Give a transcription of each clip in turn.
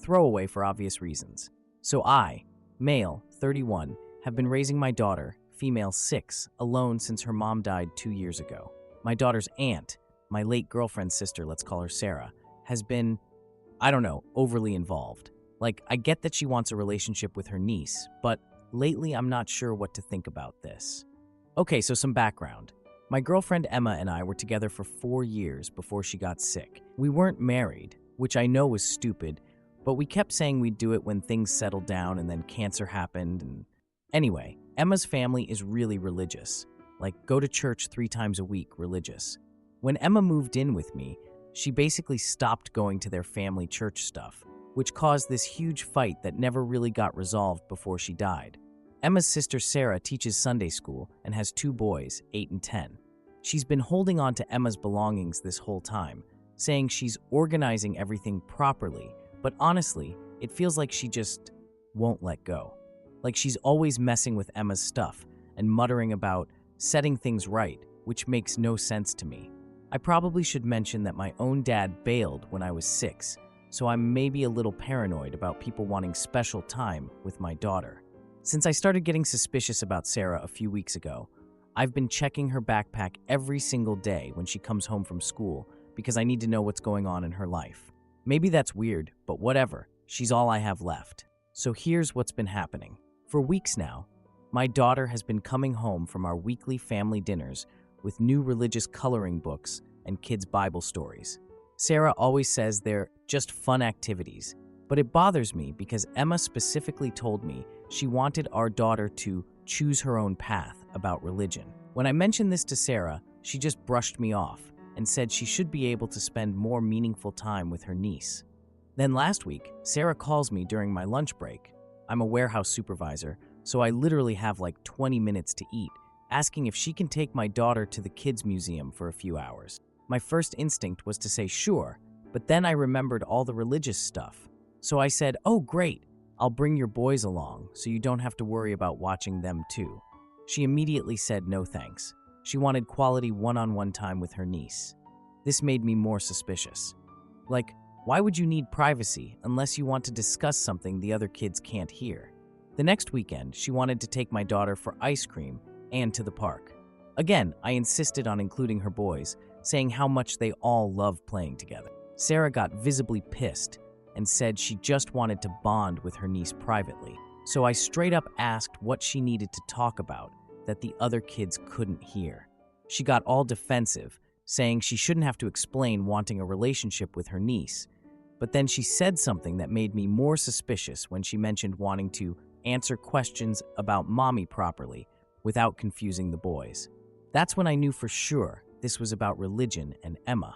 throwaway for obvious reasons. So I, male, 31, have been raising my daughter, female 6, alone since her mom died 2 years ago. My daughter's aunt, my late girlfriend's sister, let's call her Sarah, has been, I don't know, overly involved. Like, I get that she wants a relationship with her niece, but lately I'm not sure what to think about this. Okay, so some background. My girlfriend Emma and I were together for 4 years before she got sick. We weren't married, which I know was stupid, but we kept saying we'd do it when things settled down and then cancer happened. And anyway, Emma's family is really religious, like go to church 3 times a week religious. When Emma moved in with me, she basically stopped going to their family church stuff, which caused this huge fight that never really got resolved before she died. Emma's sister Sarah teaches Sunday school and has 2 boys, 8 and 10. She's been holding on to Emma's belongings this whole time, saying she's organizing everything properly, but honestly, it feels like she just won't let go. Like she's always messing with Emma's stuff and muttering about setting things right, which makes no sense to me. I probably should mention that my own dad bailed when I was 6, so I'm maybe a little paranoid about people wanting special time with my daughter. Since I started getting suspicious about Sarah a few weeks ago, I've been checking her backpack every single day when she comes home from school because I need to know what's going on in her life. Maybe that's weird, but whatever. She's all I have left. So here's what's been happening. For weeks now, my daughter has been coming home from our weekly family dinners with new religious coloring books and kids' Bible stories. Sarah always says they're just fun activities, but it bothers me because Emma specifically told me she wanted our daughter to choose her own path about religion. When I mentioned this to Sarah, she just brushed me off and said she should be able to spend more meaningful time with her niece. Then last week, Sarah calls me during my lunch break. I'm a warehouse supervisor, so I literally have like 20 minutes to eat, asking if she can take my daughter to the kids' museum for a few hours. My first instinct was to say sure, but then I remembered all the religious stuff. So I said, oh great, I'll bring your boys along so you don't have to worry about watching them too. She immediately said no thanks. She wanted quality one-on-one time with her niece. This made me more suspicious. Like, why would you need privacy unless you want to discuss something the other kids can't hear? The next weekend, she wanted to take my daughter for ice cream and to the park. Again, I insisted on including her boys, saying how much they all love playing together. Sarah got visibly pissed and said she just wanted to bond with her niece privately. So I straight up asked what she needed to talk about that the other kids couldn't hear. She got all defensive, saying she shouldn't have to explain wanting a relationship with her niece. But then she said something that made me more suspicious when she mentioned wanting to answer questions about mommy properly without confusing the boys. That's when I knew for sure this was about religion and Emma.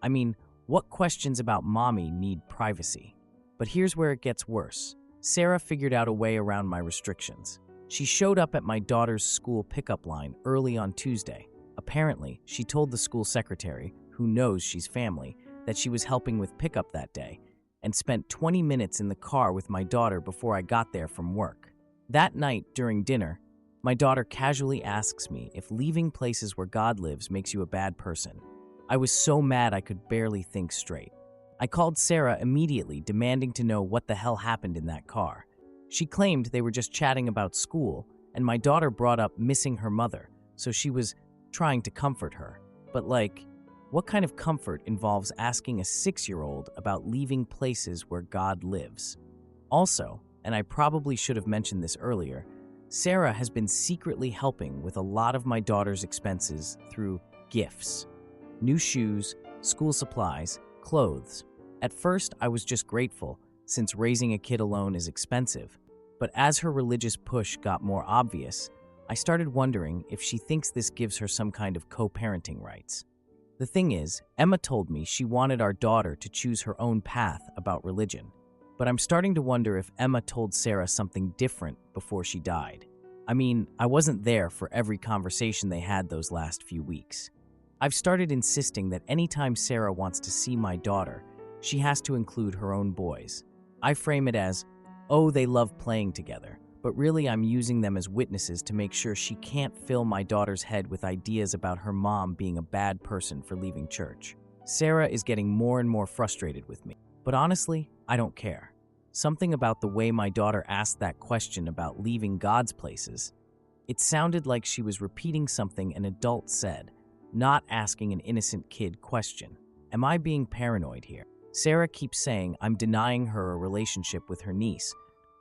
I mean, what questions about mommy need privacy? But here's where it gets worse. Sarah figured out a way around my restrictions. She showed up at my daughter's school pickup line early on Tuesday. Apparently, she told the school secretary, who knows she's family, that she was helping with pickup that day, and spent 20 minutes in the car with my daughter before I got there from work. That night, during dinner, my daughter casually asks me if leaving places where God lives makes you a bad person. I was so mad I could barely think straight. I called Sarah immediately, demanding to know what the hell happened in that car. She claimed they were just chatting about school, and my daughter brought up missing her mother, so she was trying to comfort her. But what kind of comfort involves asking a 6-year-old about leaving places where God lives? Also, and I probably should have mentioned this earlier, Sarah has been secretly helping with a lot of my daughter's expenses through gifts. New shoes, school supplies, clothes. At first, I was just grateful, since raising a kid alone is expensive. But as her religious push got more obvious, I started wondering if she thinks this gives her some kind of co-parenting rights. The thing is, Emma told me she wanted our daughter to choose her own path about religion. But I'm starting to wonder if Emma told Sarah something different before she died. I mean, I wasn't there for every conversation they had those last few weeks. I've started insisting that anytime Sarah wants to see my daughter, she has to include her own boys. I frame it as, oh, they love playing together, but really I'm using them as witnesses to make sure she can't fill my daughter's head with ideas about her mom being a bad person for leaving church. Sarah is getting more and more frustrated with me, but honestly, I don't care. something about the way my daughter asked that question about leaving God's places. It sounded like she was repeating something an adult said, not asking an innocent kid question. Am I being paranoid here? Sarah keeps saying I'm denying her a relationship with her niece,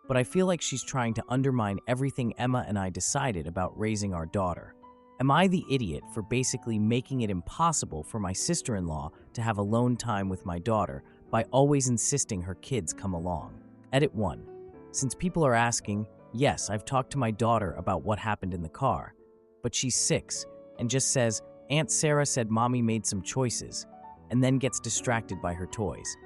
but I feel like she's trying to undermine everything Emma and I decided about raising our daughter. Am I the idiot for basically making it impossible for my sister-in-law to have alone time with my daughter by always insisting her kids come along? Edit 1. Since people are asking, yes, I've talked to my daughter about what happened in the car, but she's 6 and just says, Aunt Sarah said mommy made some choices, and then gets distracted by her toys.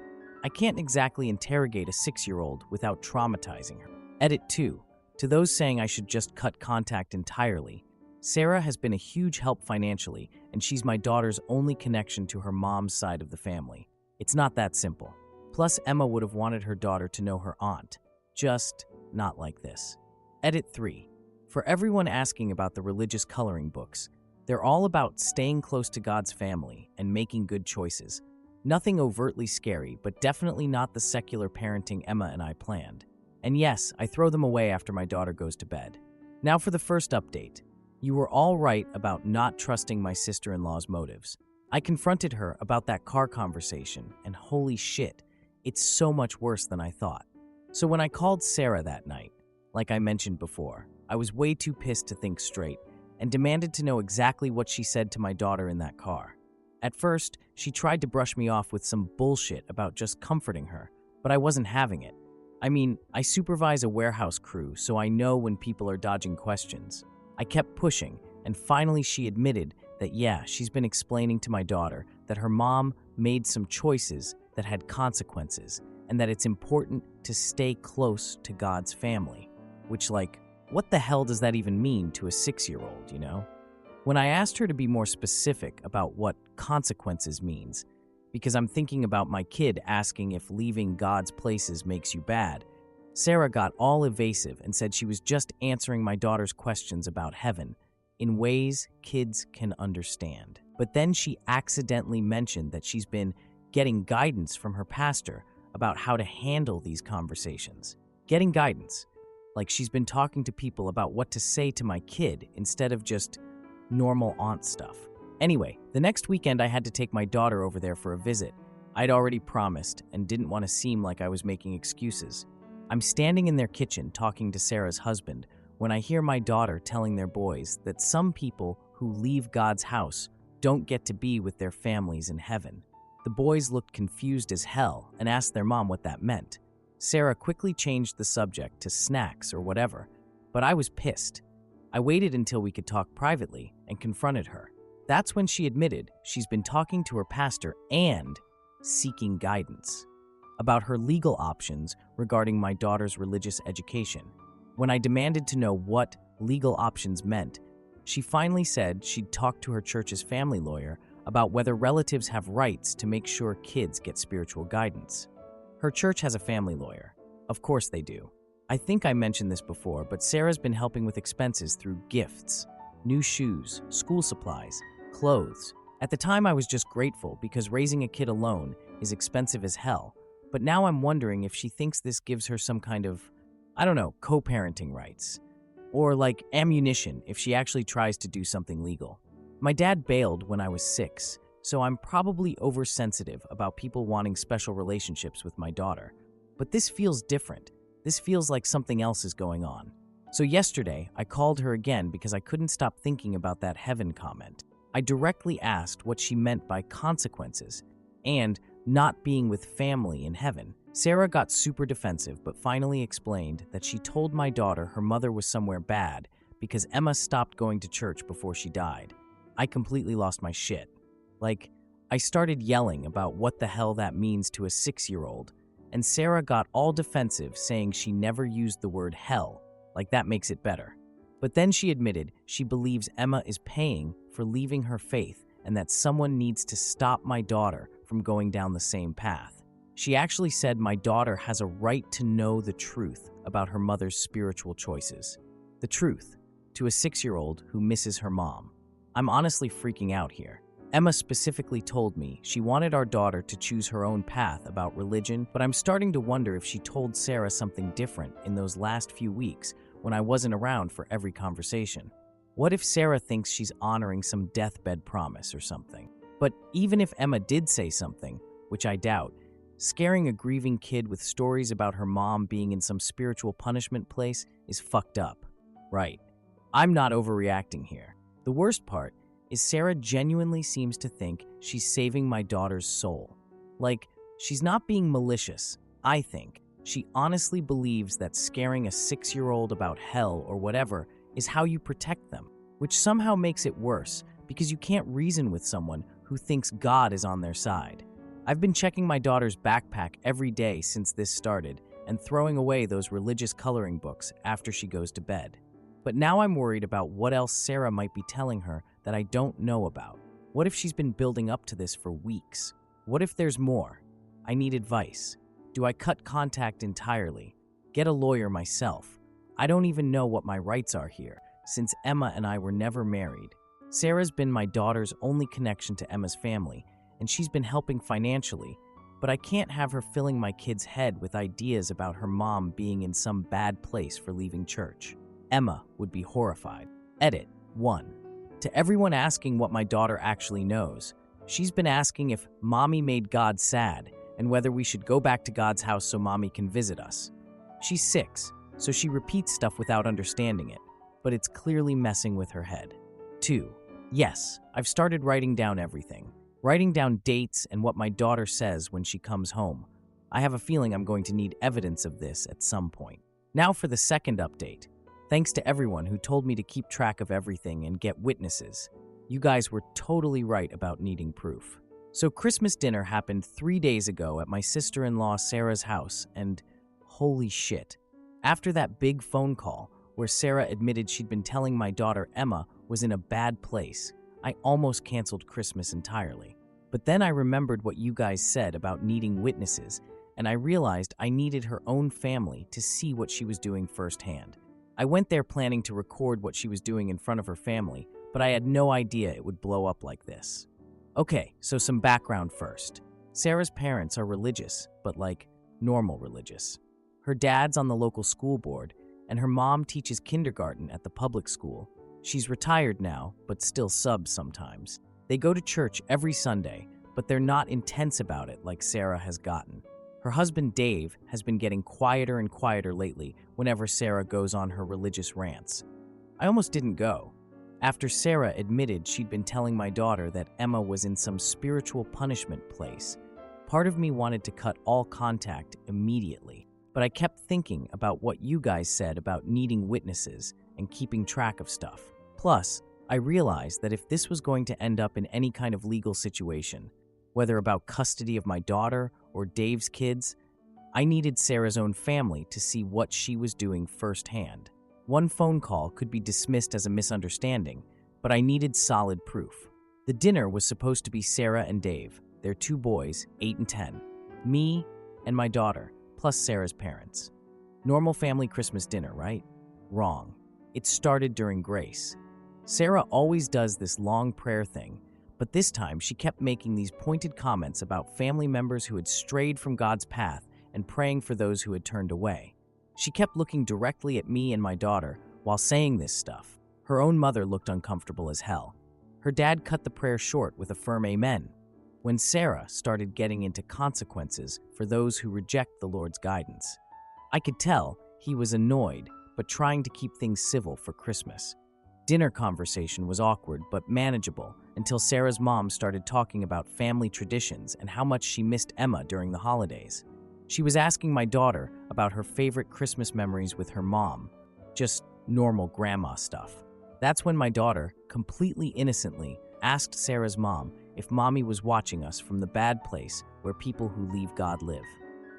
I can't exactly interrogate a 6-year-old without traumatizing her. Edit 2. To those saying I should just cut contact entirely, Sarah has been a huge help financially, and she's my daughter's only connection to her mom's side of the family. It's not that simple. Plus, Emma would have wanted her daughter to know her aunt. Just not like this. Edit 3. For everyone asking about the religious coloring books, they're all about staying close to God's family and making good choices. Nothing overtly scary, but definitely not the secular parenting Emma and I planned. And yes, I throw them away after my daughter goes to bed. Now for the first update. You were all right about not trusting my sister-in-law's motives. I confronted her about that car conversation, and holy shit, it's so much worse than I thought. So when I called Sarah that night, like I mentioned before, I was way too pissed to think straight, and demanded to know exactly what she said to my daughter in that car. At first, she tried to brush me off with some bullshit about just comforting her, but I wasn't having it. I mean, I supervise a warehouse crew, so I know when people are dodging questions. I kept pushing, and finally she admitted that yeah, she's been explaining to my daughter that her mom made some choices that had consequences, and that it's important to stay close to God's family. Which, like, what the hell does that even mean to a 6-year-old, you know? When I asked her to be more specific about what consequences means, because I'm thinking about my kid asking if leaving God's places makes you bad, Sarah got all evasive and said she was just answering my daughter's questions about heaven in ways kids can understand. But then she accidentally mentioned that she's been getting guidance from her pastor about how to handle these conversations. Getting guidance. Like she's been talking to people about what to say to my kid instead of just normal aunt stuff. Anyway, the next weekend I had to take my daughter over there for a visit. I'd already promised and didn't want to seem like I was making excuses. I'm standing in their kitchen talking to Sarah's husband when I hear my daughter telling their boys that some people who leave God's house don't get to be with their families in heaven. The boys looked confused as hell and asked their mom what that meant. Sarah quickly changed the subject to snacks or whatever, but I was pissed. I waited until we could talk privately and confronted her. That's when she admitted she's been talking to her pastor and seeking guidance about her legal options regarding my daughter's religious education. When I demanded to know what legal options meant, she finally said she'd talked to her church's family lawyer about whether relatives have rights to make sure kids get spiritual guidance. Her church has a family lawyer. Of course they do. I think I mentioned this before, but Sarah's been helping with expenses through gifts, new shoes, school supplies, clothes. At the time I was just grateful because raising a kid alone is expensive as hell, but now I'm wondering if she thinks this gives her some kind of, I don't know, co-parenting rights. Or like ammunition if she actually tries to do something legal. My dad bailed when I was 6, so I'm probably oversensitive about people wanting special relationships with my daughter. But this feels different. This feels like something else is going on. So yesterday, I called her again because I couldn't stop thinking about that heaven comment. I directly asked what she meant by consequences and not being with family in heaven. Sarah got super defensive, but finally explained that she told my daughter her mother was somewhere bad because Emma stopped going to church before she died. I completely lost my shit. Like, I started yelling about what the hell that means to a 6-year-old, and Sarah got all defensive saying she never used the word hell, like that makes it better. But then she admitted she believes Emma is paying for leaving her faith and that someone needs to stop my daughter from going down the same path. She actually said my daughter has a right to know the truth about her mother's spiritual choices. The truth, to a 6-year-old who misses her mom. I'm honestly freaking out here. Emma specifically told me she wanted our daughter to choose her own path about religion, but I'm starting to wonder if she told Sarah something different in those last few weeks when I wasn't around for every conversation. What if Sarah thinks she's honoring some deathbed promise or something? But even if Emma did say something, which I doubt, scaring a grieving kid with stories about her mom being in some spiritual punishment place is fucked up. Right. I'm not overreacting here. The worst part is Sarah genuinely seems to think she's saving my daughter's soul. Like, she's not being malicious, I think. She honestly believes that scaring a 6-year-old about hell or whatever is how you protect them, which somehow makes it worse because you can't reason with someone who thinks God is on their side. I've been checking my daughter's backpack every day since this started and throwing away those religious coloring books after she goes to bed. But now I'm worried about what else Sarah might be telling her that I don't know about. What if she's been building up to this for weeks? What if there's more? I need advice. Do I cut contact entirely? Get a lawyer myself? I don't even know what my rights are here, since Emma and I were never married. Sarah's been my daughter's only connection to Emma's family, and she's been helping financially, but I can't have her filling my kid's head with ideas about her mom being in some bad place for leaving church. Emma would be horrified. Edit 1. To everyone asking what my daughter actually knows, she's been asking if Mommy made God sad and whether we should go back to God's house so Mommy can visit us. She's 6, so she repeats stuff without understanding it, but it's clearly messing with her head. 2. Yes, I've started writing down everything. Writing down dates and what my daughter says when she comes home. I have a feeling I'm going to need evidence of this at some point. Now for the second update. Thanks to everyone who told me to keep track of everything and get witnesses. You guys were totally right about needing proof. So Christmas dinner happened 3 days ago at my sister-in-law Sarah's house, and holy shit. After that big phone call where Sarah admitted she'd been telling my daughter Emma was in a bad place, I almost canceled Christmas entirely. But then I remembered what you guys said about needing witnesses, and I realized I needed her own family to see what she was doing firsthand. I went there planning to record what she was doing in front of her family, but I had no idea it would blow up like this. Okay, so some background first. Sarah's parents are religious, but like normal religious. Her dad's on the local school board, and her mom teaches kindergarten at the public school. She's retired now, but still subs sometimes. They go to church every Sunday, but they're not intense about it like Sarah has gotten. Her husband Dave has been getting quieter and quieter lately whenever Sarah goes on her religious rants. I almost didn't go. After Sarah admitted she'd been telling my daughter that Emma was in some spiritual punishment place, part of me wanted to cut all contact immediately. But I kept thinking about what you guys said about needing witnesses and keeping track of stuff. Plus, I realized that if this was going to end up in any kind of legal situation, whether about custody of my daughter or Dave's kids, I needed Sarah's own family to see what she was doing firsthand. One phone call could be dismissed as a misunderstanding, but I needed solid proof. The dinner was supposed to be Sarah and Dave, their 2 boys, 8 and 10, me and my daughter, plus Sarah's parents. Normal family Christmas dinner, right? Wrong. It started during grace. Sarah always does this long prayer thing, but this time she kept making these pointed comments about family members who had strayed from God's path and praying for those who had turned away. She kept looking directly at me and my daughter while saying this stuff. Her own mother looked uncomfortable as hell. Her dad cut the prayer short with a firm amen. When Sarah started getting into consequences for those who reject the Lord's guidance, I could tell he was annoyed but trying to keep things civil for Christmas. Dinner conversation was awkward but manageable until Sarah's mom started talking about family traditions and how much she missed Emma during the holidays. She was asking my daughter about her favorite Christmas memories with her mom, just normal grandma stuff. That's when my daughter, completely innocently, asked Sarah's mom if Mommy was watching us from the bad place where people who leave God live.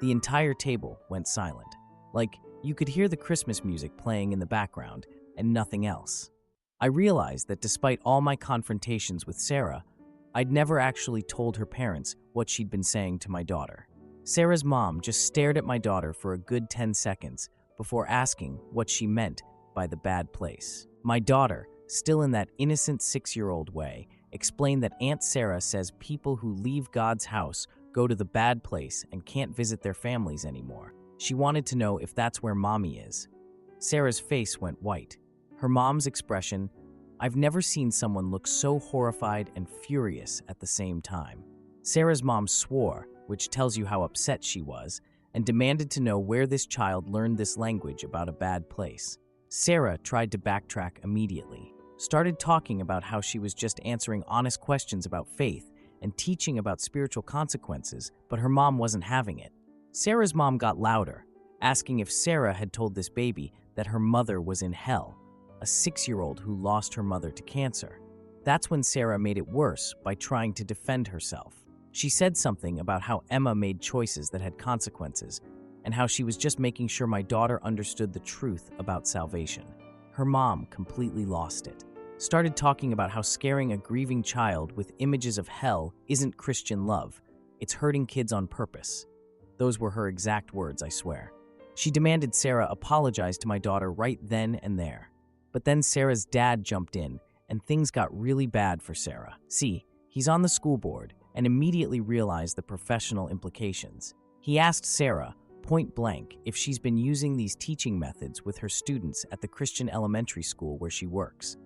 The entire table went silent. Like, you could hear the Christmas music playing in the background and nothing else. I realized that despite all my confrontations with Sarah, I'd never actually told her parents what she'd been saying to my daughter. Sarah's mom just stared at my daughter for a good 10 seconds before asking what she meant by the bad place. My daughter, still in that innocent 6-year-old way, explained that Aunt Sarah says people who leave God's house go to the bad place and can't visit their families anymore. She wanted to know if that's where Mommy is. Sarah's face went white. Her mom's expression, I've never seen someone look so horrified and furious at the same time. Sarah's mom swore, which tells you how upset she was, and demanded to know where this child learned this language about a bad place. Sarah tried to backtrack immediately, started talking about how she was just answering honest questions about faith and teaching about spiritual consequences, but her mom wasn't having it. Sarah's mom got louder, asking if Sarah had told this baby that her mother was in hell, a 6-year-old who lost her mother to cancer. That's when Sarah made it worse by trying to defend herself. She said something about how Emma made choices that had consequences, and how she was just making sure my daughter understood the truth about salvation. Her mom completely lost it. Started talking about how scaring a grieving child with images of hell isn't Christian love, it's hurting kids on purpose. Those were her exact words, I swear. She demanded Sarah apologize to my daughter right then and there. But then Sarah's dad jumped in, and things got really bad for Sarah. See, he's on the school board and immediately realized the professional implications. He asked Sarah, point blank, if she's been using these teaching methods with her students at the Christian elementary school where she works.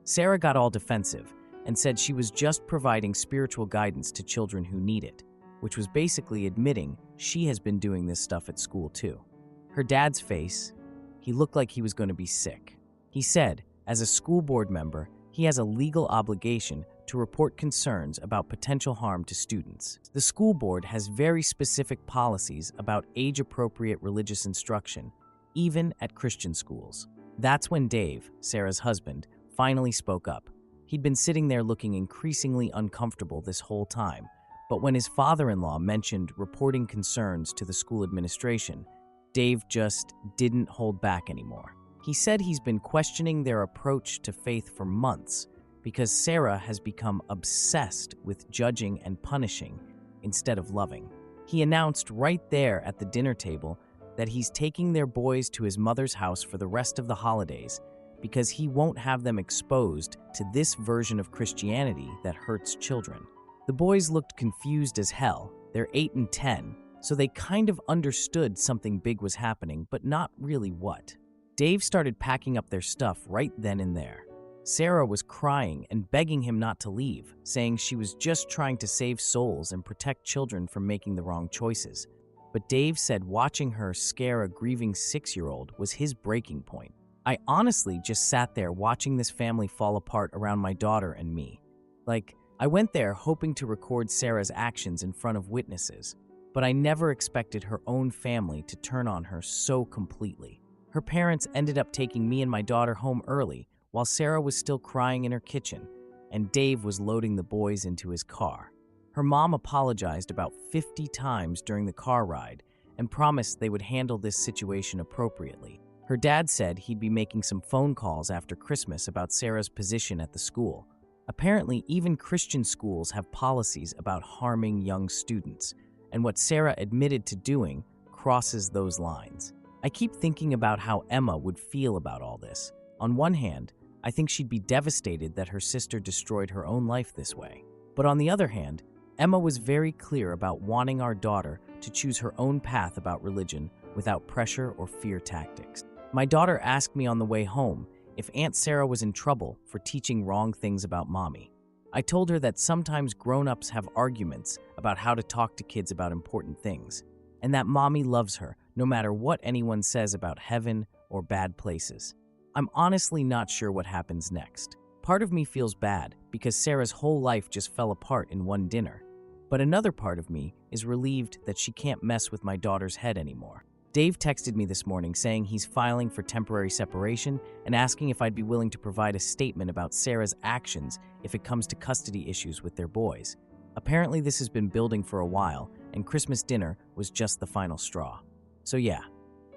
Sarah got all defensive and said she was just providing spiritual guidance to children who need it, which was basically admitting she has been doing this stuff at school too. Her dad's face, he looked like he was going to be sick. He said, as a school board member, he has a legal obligation to report concerns about potential harm to students. The school board has very specific policies about age-appropriate religious instruction, even at Christian schools. That's when Dave, Sarah's husband, finally spoke up. He'd been sitting there looking increasingly uncomfortable this whole time, but when his father-in-law mentioned reporting concerns to the school administration, Dave just didn't hold back anymore. He said he's been questioning their approach to faith for months because Sarah has become obsessed with judging and punishing instead of loving. He announced right there at the dinner table that he's taking their boys to his mother's house for the rest of the holidays because he won't have them exposed to this version of Christianity that hurts children. The boys looked confused as hell. They're 8 and 10, so they kind of understood something big was happening, but not really what. Dave started packing up their stuff right then and there. Sarah was crying and begging him not to leave, saying she was just trying to save souls and protect children from making the wrong choices. But Dave said watching her scare a grieving 6-year-old was his breaking point. I honestly just sat there watching this family fall apart around my daughter and me. I went there hoping to record Sarah's actions in front of witnesses, but I never expected her own family to turn on her so completely. Her parents ended up taking me and my daughter home early while Sarah was still crying in her kitchen, and Dave was loading the boys into his car. Her mom apologized about 50 times during the car ride and promised they would handle this situation appropriately. Her dad said he'd be making some phone calls after Christmas about Sarah's position at the school. Apparently, even Christian schools have policies about harming young students, and what Sarah admitted to doing crosses those lines. I keep thinking about how Emma would feel about all this. On one hand, I think she'd be devastated that her sister destroyed her own life this way. But on the other hand, Emma was very clear about wanting our daughter to choose her own path about religion without pressure or fear tactics. My daughter asked me on the way home if Aunt Sarah was in trouble for teaching wrong things about Mommy. I told her that sometimes grown-ups have arguments about how to talk to kids about important things, and that Mommy loves her no matter what anyone says about heaven or bad places. I'm honestly not sure what happens next. Part of me feels bad because Sarah's whole life just fell apart in one dinner, but another part of me is relieved that she can't mess with my daughter's head anymore. Dave texted me this morning saying he's filing for temporary separation and asking if I'd be willing to provide a statement about Sarah's actions if it comes to custody issues with their boys. Apparently this has been building for a while, and Christmas dinner was just the final straw. So yeah,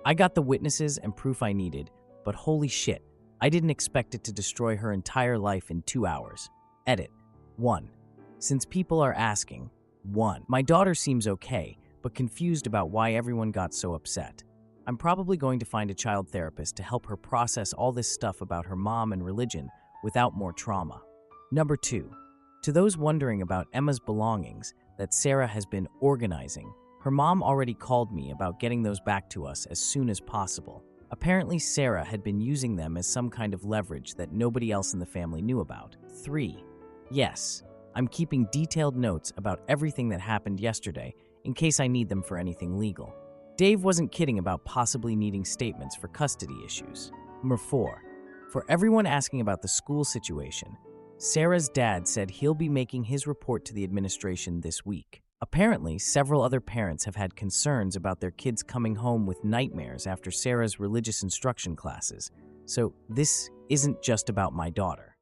I got the witnesses and proof I needed, but holy shit, I didn't expect it to destroy her entire life in 2 hours. Edit. 1. Since people are asking, 1. My daughter seems okay, but confused about why everyone got so upset. I'm probably going to find a child therapist to help her process all this stuff about her mom and religion without more trauma. Number 2. To those wondering about Emma's belongings that Sarah has been organizing, her mom already called me about getting those back to us as soon as possible. Apparently, Sarah had been using them as some kind of leverage that nobody else in the family knew about. 3. Yes, I'm keeping detailed notes about everything that happened yesterday in case I need them for anything legal. Dave wasn't kidding about possibly needing statements for custody issues. Number 4. For everyone asking about the school situation, Sarah's dad said he'll be making his report to the administration this week. Apparently, several other parents have had concerns about their kids coming home with nightmares after Sarah's religious instruction classes, so this isn't just about my daughter.